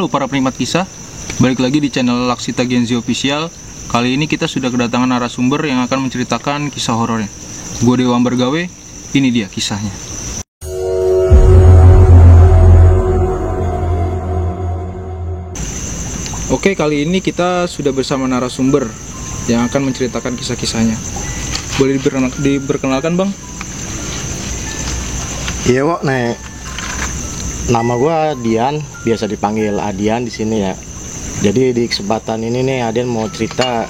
Halo para penikmat kisah, balik lagi di channel Laksita Genzi Official. Kali ini kita sudah kedatangan narasumber yang akan menceritakan kisah horornya. Gue Dewa Bergawe, ini dia kisahnya. Oke, kali ini kita sudah bersama narasumber yang akan menceritakan kisah-kisahnya. Boleh diperkenalkan, Bang? Iya, Wok, Nek. Nama gua Dian, biasa dipanggil Adian di sini ya. Jadi di kesempatan ini nih Adian mau cerita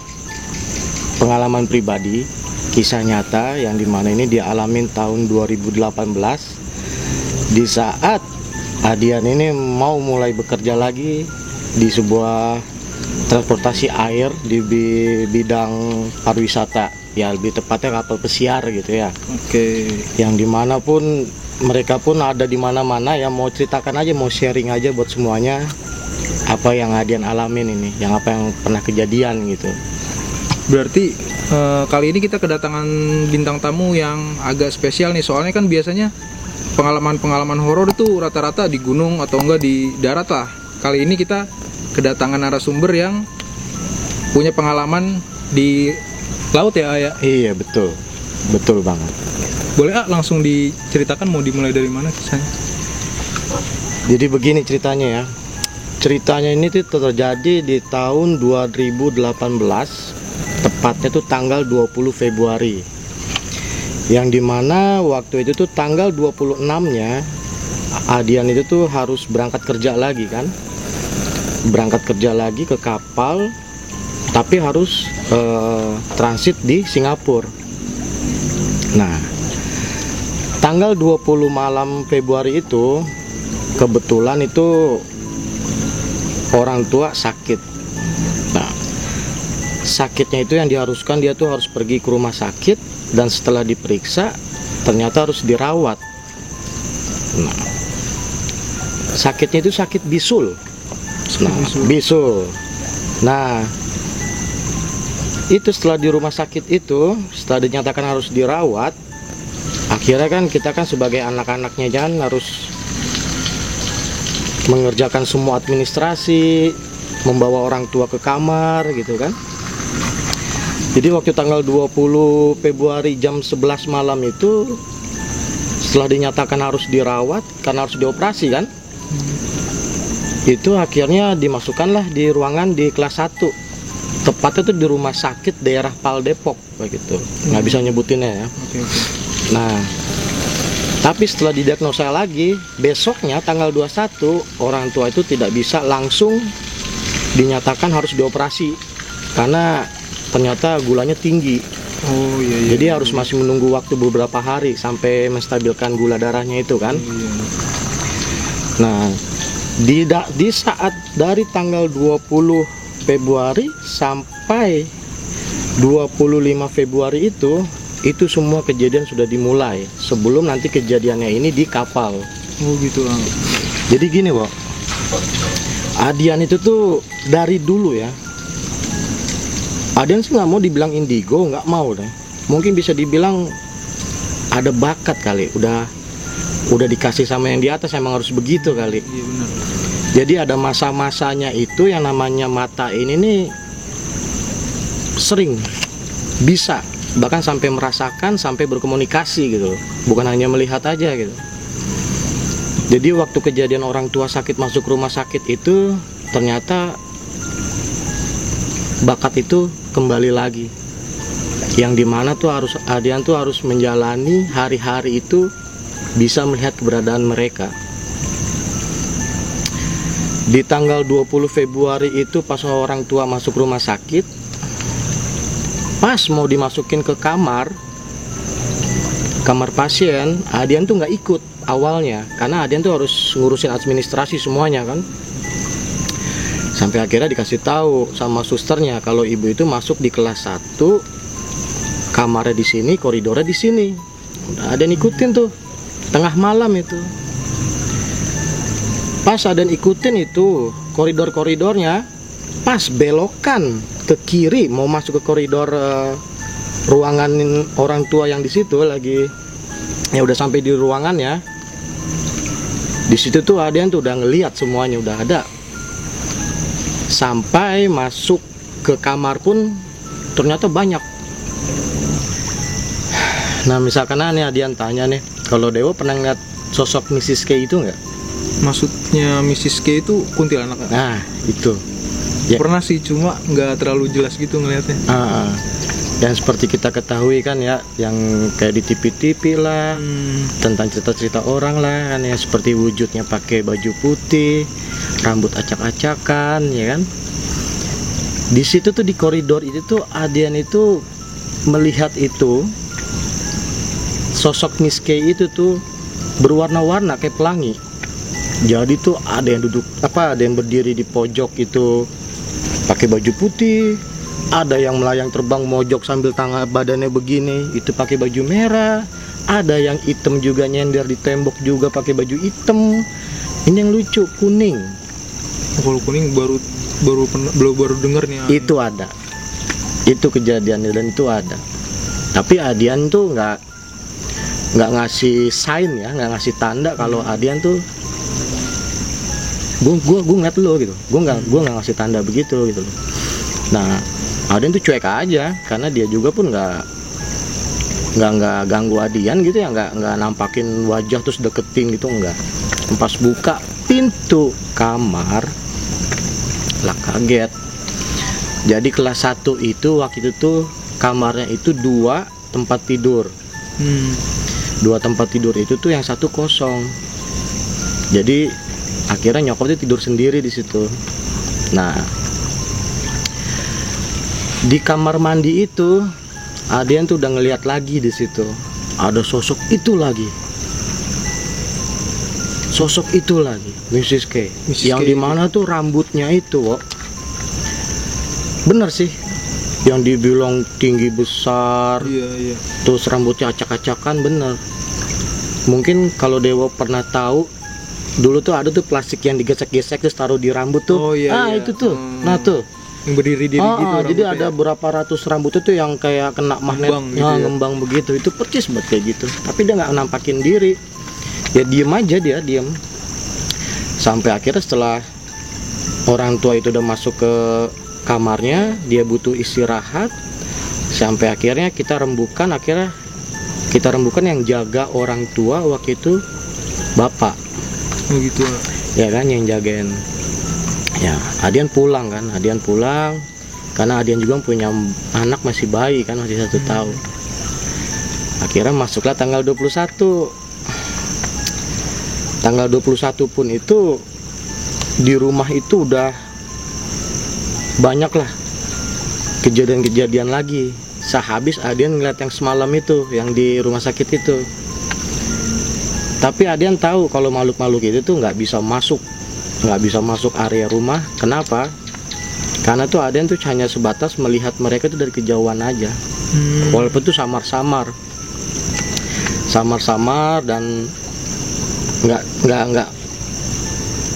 pengalaman pribadi, kisah nyata yang dimana ini dia alamin tahun 2018 di saat Adian ini mau mulai bekerja lagi di sebuah transportasi air di bidang pariwisata, ya lebih tepatnya kapal pesiar gitu ya. Oke. Yang dimana pun mereka pun ada di mana-mana ya, mau ceritakan aja, mau sharing aja buat semuanya apa yang Adian alamin ini, yang apa yang pernah kejadian gitu. Berarti kali ini kita kedatangan bintang tamu yang agak spesial nih, soalnya kan biasanya pengalaman-pengalaman horor itu rata-rata di gunung atau enggak di darat lah. Kali ini kita kedatangan narasumber yang punya pengalaman di laut ya, Ayah? Iya, betul. Betul banget. Boleh langsung diceritakan, mau dimulai dari mana kisahnya? Jadi begini ceritanya ya. Ceritanya ini tuh terjadi di tahun 2018, tepatnya tuh tanggal 20 Februari. Yang dimana waktu itu tuh tanggal 26-nya Adian itu tuh harus berangkat kerja lagi kan. Berangkat kerja lagi ke kapal, tapi harus transit di Singapura. Nah, tanggal 20 malam Februari itu kebetulan itu orang tua sakit. Nah, sakitnya itu yang diharuskan dia tuh harus pergi ke rumah sakit, dan setelah diperiksa ternyata harus dirawat. Nah, sakitnya itu sakit bisul. Bisul. Nah, itu setelah di rumah sakit itu, setelah dinyatakan harus dirawat, akhirnya kan kita kan sebagai anak-anaknya jangan harus mengerjakan semua administrasi, membawa orang tua ke kamar gitu kan. Jadi waktu tanggal 20 Februari jam 11 malam itu, setelah dinyatakan harus dirawat karena harus dioperasi kan, itu akhirnya dimasukkanlah di ruangan di kelas 1, tepatnya tuh di rumah sakit daerah Pal Depok begitu. Nggak bisa nyebutinnya ya. Oke. Nah, tapi setelah didiagnosa lagi, besoknya tanggal 21, orang tua itu tidak bisa langsung dinyatakan harus dioperasi karena ternyata gulanya tinggi. Oh iya. Jadi harus masih menunggu waktu beberapa hari sampai menstabilkan gula darahnya itu kan. Iya. Nah, di saat dari tanggal 20 Februari sampai 25 Februari itu semua kejadian sudah dimulai sebelum nanti kejadiannya ini di kapal. Oh gitu. Jadi gini, Wak, Adian itu tuh dari dulu ya, Adian sih nggak mau dibilang indigo, nggak mau deh. Mungkin bisa dibilang ada bakat kali, udah dikasih sama yang di atas, emang harus begitu kali. Iya benar. Jadi ada masa-masanya itu yang namanya mata ini nih sering bisa bahkan sampai merasakan, sampai berkomunikasi gitu, bukan hanya melihat aja gitu. Jadi waktu kejadian orang tua sakit masuk rumah sakit itu, ternyata bakat itu kembali lagi, yang dimana tuh Adian tuh harus menjalani hari-hari itu bisa melihat keberadaan mereka. Di tanggal 20 Februari itu pas orang tua masuk rumah sakit, pas mau dimasukin ke kamar pasien, Adian tuh nggak ikut awalnya karena Adian tuh harus ngurusin administrasi semuanya kan. Sampai akhirnya dikasih tahu sama susternya kalau ibu itu masuk di kelas 1, kamarnya di sini, koridornya di sini. Udah Adian ikutin tuh tengah malam itu. Pas Adian ikutin itu koridornya, pas belokan ke kiri mau masuk ke koridor ruangan orang tua yang di situ lagi, ya udah sampai di ruangannya. Di situ tuh Adian tuh udah ngelihat semuanya, udah ada Sampai masuk ke kamar pun ternyata banyak. Nah misalkan nih Adian tanya nih, kalau Dewo pernah ngeliat sosok Mrs. K itu nggak? Maksudnya Mrs. K itu kuntilanak nggak? Nah itu ya. Pernah sih, cuma nggak terlalu jelas gitu ngelihatnya. Yang seperti kita ketahui kan ya, yang kayak di TV-TV lah, tentang cerita-cerita orang lah kan ya, seperti wujudnya pakai baju putih, rambut acak-acakan ya kan. Di situ tuh di koridor itu tuh Adian itu melihat itu sosok Miss K itu tuh berwarna-warna kayak pelangi. Jadi tuh ada yang duduk ada yang berdiri di pojok itu pakai baju putih, ada yang melayang terbang mojok sambil tangan badannya begini itu pakai baju merah, ada yang hitam juga nyender di tembok juga pakai baju hitam. Ini yang lucu kuning. Kalau kuning baru dengar nih. Itu ada, itu kejadiannya dan itu ada. Tapi Adian tuh nggak ngasih sign ya, nggak ngasih tanda kalau Adian tuh gue ngeliat lo gitu. Gue nggak ngasih tanda begitu gitu loh. Nah Adian tuh cuek aja karena dia juga pun nggak ganggu Adian gitu ya, nggak nampakin wajah terus deketin gitu, enggak. Pas buka pintu kamar lah kaget. Jadi kelas 1 itu waktu itu tuh kamarnya itu 2 tempat tidur. 2 tempat tidur itu tuh yang 1 kosong. Jadi akhirnya nyokap tuh tidur sendiri di situ. Nah di kamar mandi itu Adian tuh udah ngeliat lagi di situ ada sosok itu lagi. Sosok itu lagi, Mrs. K. Yang dimana tuh rambutnya itu, bener sih, yang dibilang tinggi besar, Iya. terus rambutnya acak-acakan, bener. Mungkin kalau Dewo pernah tahu, dulu tuh ada tuh plastik yang digesek-gesek terus taruh di rambut tuh. Oh iya. Itu tuh, nah tuh. Yang berdiri-diri gitu. Jadi ada berapa ratus rambut itu yang kayak kena magnet, gitu ya? ngembang begitu. Itu percis banget kayak gitu. Tapi dia nggak nampakin diri. Ya diem aja dia, diem. Sampai akhirnya setelah orang tua itu udah masuk ke kamarnya, dia butuh istirahat. Sampai akhirnya kita rembukan yang jaga orang tua waktu itu bapak. Oh gitu. Ya kan yang jagain. Ya, Adian pulang karena Adian juga punya anak masih bayi kan, masih 1 tahun. Akhirnya masuklah tanggal 21. Tanggal 21 pun itu di rumah itu udah banyak lah kejadian-kejadian lagi. Sehabis Adian ngeliat yang semalam itu, yang di rumah sakit itu. Tapi Adian tahu kalau makhluk-makhluk itu tuh nggak bisa masuk area rumah. Kenapa? Karena tuh Adian tuh hanya sebatas melihat mereka itu dari kejauhan aja. Walaupun tuh samar-samar dan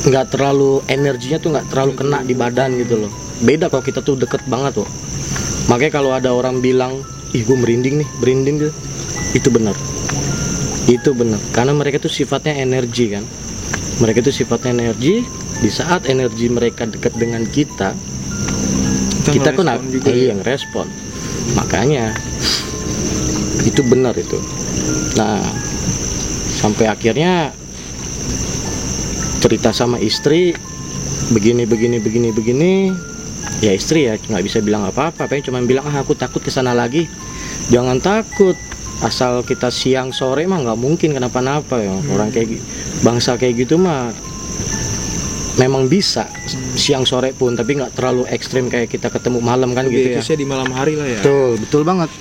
nggak terlalu, energinya tuh nggak terlalu kena di badan gitu loh. Beda kalau kita tuh deket banget loh. Makanya kalau ada orang bilang, ih gue merinding gitu, itu benar. Karena mereka tuh sifatnya energi kan. Mereka tuh sifatnya energi. Di saat energi mereka dekat dengan kita kok yang respon. Makanya itu benar itu. Nah sampai akhirnya cerita sama istri begini. Ya istri ya nggak bisa bilang apa-apa, pengen cuma bilang aku takut kesana lagi. Jangan takut, asal kita siang sore mah nggak mungkin kenapa-napa ya. Orang kayak bangsa kayak gitu mah memang bisa siang sore pun, tapi nggak terlalu ekstrim kayak kita ketemu malam kan gitu ya. Biasanya di malam hari lah ya. Betul banget.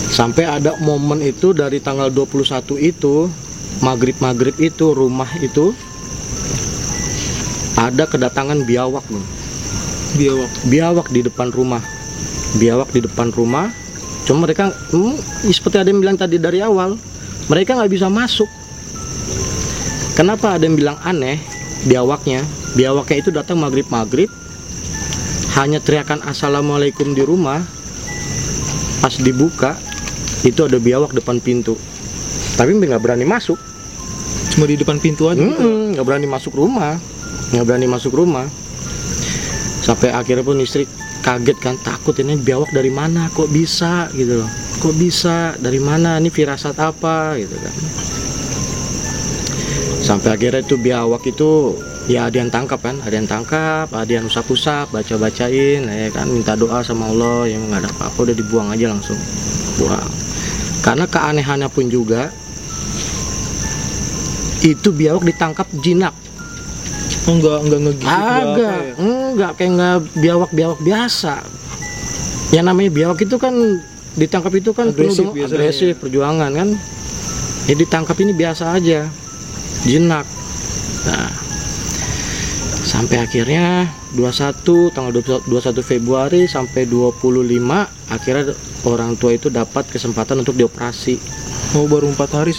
Sampai ada momen itu dari tanggal 21 itu maghrib itu rumah itu ada kedatangan biawak nih. Biawak di depan rumah. Cuma mereka seperti ada yang bilang tadi dari awal, mereka nggak bisa masuk. Kenapa ada yang bilang aneh biawaknya itu datang maghrib, hanya teriakan assalamualaikum di rumah. Pas dibuka itu ada biawak depan pintu, tapi nggak berani masuk. Cuma di depan pintu aja. Nggak berani masuk rumah. Sampai akhirnya pun istri kaget kan, takut ini biawak dari mana, kok bisa gitu loh, kok bisa dari mana, ini firasat apa gitu kan. Sampai akhirnya itu biawak itu ya ada yang tangkap kan, ada yang tangkap, ada yang usap-usap, baca-bacain ya kan, minta doa sama Allah, yang nggak ada apa-apa udah dibuang aja langsung, buang. Karena keanehannya pun juga itu biawak ditangkap jinak. Enggak ngegigit Agak, enggak kayak nggak biawak biasa. Yang namanya biawak itu kan ditangkap itu kan Agresif penuh biasanya, agresif, ya. perjuangan kan. Ya ditangkap ini biasa aja, jinak. Nah, sampai akhirnya 21 tanggal 21 Februari sampai 25 akhirnya orang tua itu dapat kesempatan untuk dioperasi. Oh, baru 4 hari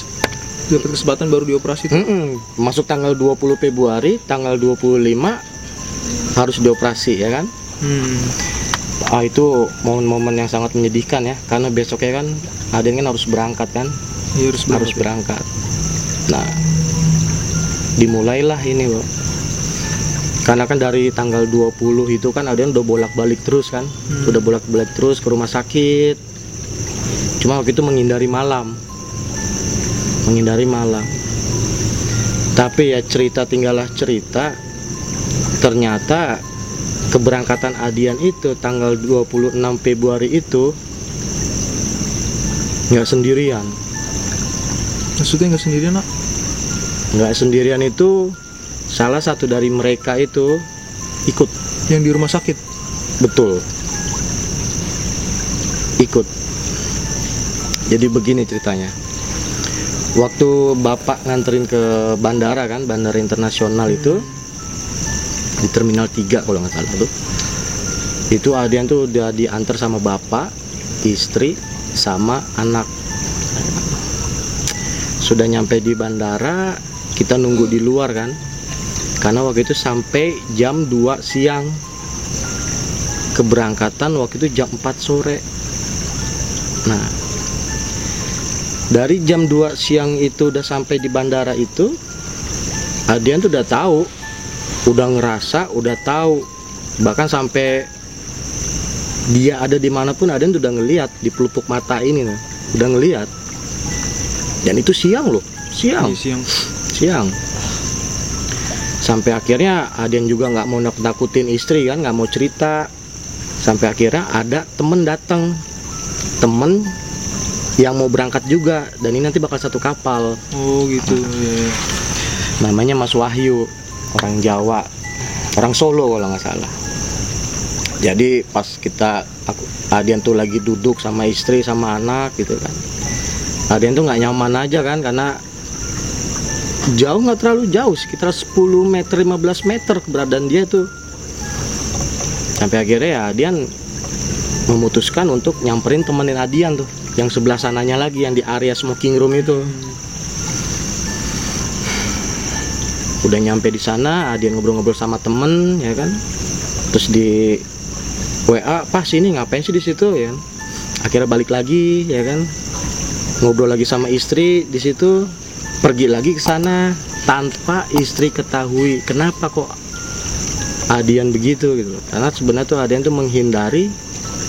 dapat kesempatan baru dioperasi tuh. Masuk tanggal 20 Februari, tanggal 25 harus dioperasi ya kan. Itu momen-momen yang sangat menyedihkan ya, karena besoknya kan Aden kan harus berangkat kan. Ya, harus berangkat. Nah, dimulailah ini, Bro. Karena kan dari tanggal 20 itu kan Aden udah bolak-balik terus kan. Udah bolak-balik terus ke rumah sakit. Cuma waktu itu menghindari malam. Tapi ya cerita tinggallah cerita, ternyata keberangkatan Adian itu tanggal 26 Februari itu nggak sendirian. Maksudnya nggak sendirian, Nak? Nggak sendirian itu salah satu dari mereka itu ikut. Yang di rumah sakit? Betul, ikut. Jadi begini ceritanya. Waktu bapak nganterin ke bandara kan, bandara internasional itu di Terminal 3 kalau nggak salah tuh, itu Adian tuh udah diantar sama bapak, istri, sama anak. Sudah nyampe di bandara, kita nunggu di luar kan, karena waktu itu sampai jam 2 siang, keberangkatan waktu itu jam 4 sore. Nah, dari jam 2 siang itu udah sampai di bandara itu, Adian tuh udah tahu, udah ngerasa, udah tahu, bahkan sampai dia ada dimanapun Adian tuh udah ngelihat di pelupuk mata ini, nah, udah ngelihat. Dan itu siang loh, siang. Sampai akhirnya Adian juga nggak mau nakut-nakutin istri kan, nggak mau cerita. Sampai akhirnya ada temen datang, temen yang mau berangkat juga, dan ini nanti bakal satu kapal. Oh gitu. Ya. Namanya Mas Wahyu, orang Jawa, orang Solo kalau nggak salah. Jadi pas Adian tuh lagi duduk sama istri sama anak gitu kan, Adian tuh nggak nyaman aja kan, karena jauh, nggak terlalu jauh, sekitar 10 meter 15 meter keberadaan dia tuh. Sampai akhirnya ya Adian memutuskan untuk nyamperin temenin Adian tuh, yang sebelah sananya lagi, yang di area smoking room itu. Udah nyampe di sana, Adian ngobrol-ngobrol sama temen ya kan, terus di WA, pas ini ngapain sih di situ ya kan? Akhirnya balik lagi ya kan, ngobrol lagi sama istri di situ, pergi lagi ke sana tanpa istri ketahui kenapa kok Adian begitu gitu. Karena sebenarnya tuh Adian tuh menghindari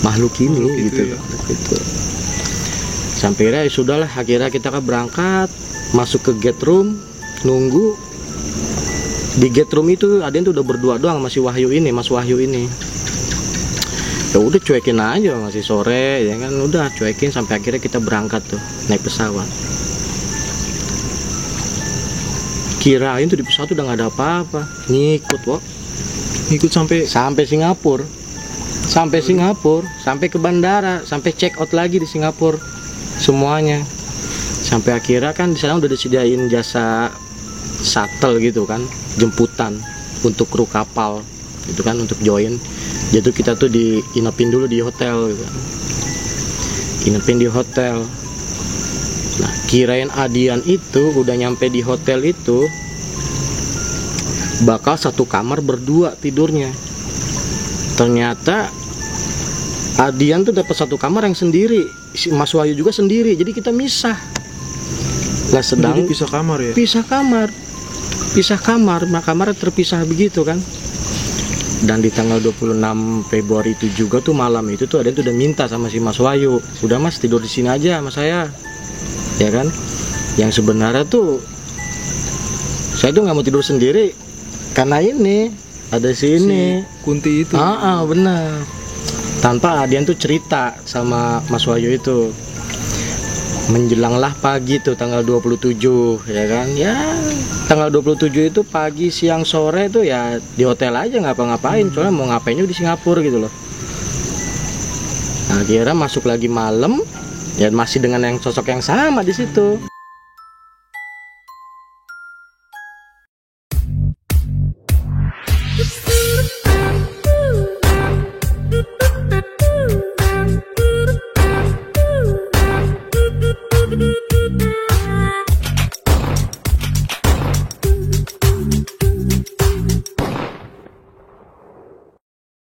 makhluk ini gitu. Gitu. Sampai akhirnya ya sudahlah, akhirnya kita kan berangkat, masuk ke gate room, nunggu. Di gate room itu Adian tuh udah berdua doang masih Mas Wahyu ini. Ya udah cuekin aja, masih sore ya kan, udah cuekin sampai akhirnya kita berangkat tuh naik pesawat. Kirain tuh di pesawat udah nggak ada apa-apa, ngikut kok. Ngikut sampai Singapura. Sampai ke bandara, sampai check out lagi di Singapura semuanya. Sampai akhirnya kan di sana udah disediain jasa shuttle gitu kan, jemputan untuk kru kapal gitu kan, untuk join. Jadi kita tuh diinepin dulu di hotel gitu. Inepin di hotel. Nah, kirain Adian itu udah nyampe di hotel itu bakal satu kamar berdua tidurnya. Ternyata Adian tuh dapat satu kamar yang sendiri, Mas Wahyu juga sendiri, jadi kita misah. Lah sedang jadi pisah kamar ya? Pisah kamar, nah kamarnya terpisah begitu kan. Dan di tanggal 26 Februari itu juga tuh malam itu tuh ada yang tuh udah minta sama si Mas Wahyu, udah Mas tidur di sini aja sama saya, ya kan? Yang sebenarnya tuh saya tuh nggak mau tidur sendiri karena ini ada si ini Kunti itu. benar. Tanpa Adian tuh cerita sama Mas Wahyu itu. Menjelanglah pagi tuh tanggal 27, ya kan? Ya, tanggal 27 itu pagi, siang, sore tuh ya di hotel aja ngapa-ngapain. Soalnya mau ngapainnya di Singapura gitu loh. Nah, akhirnya masuk lagi malam, ya masih dengan yang sosok yang sama di situ.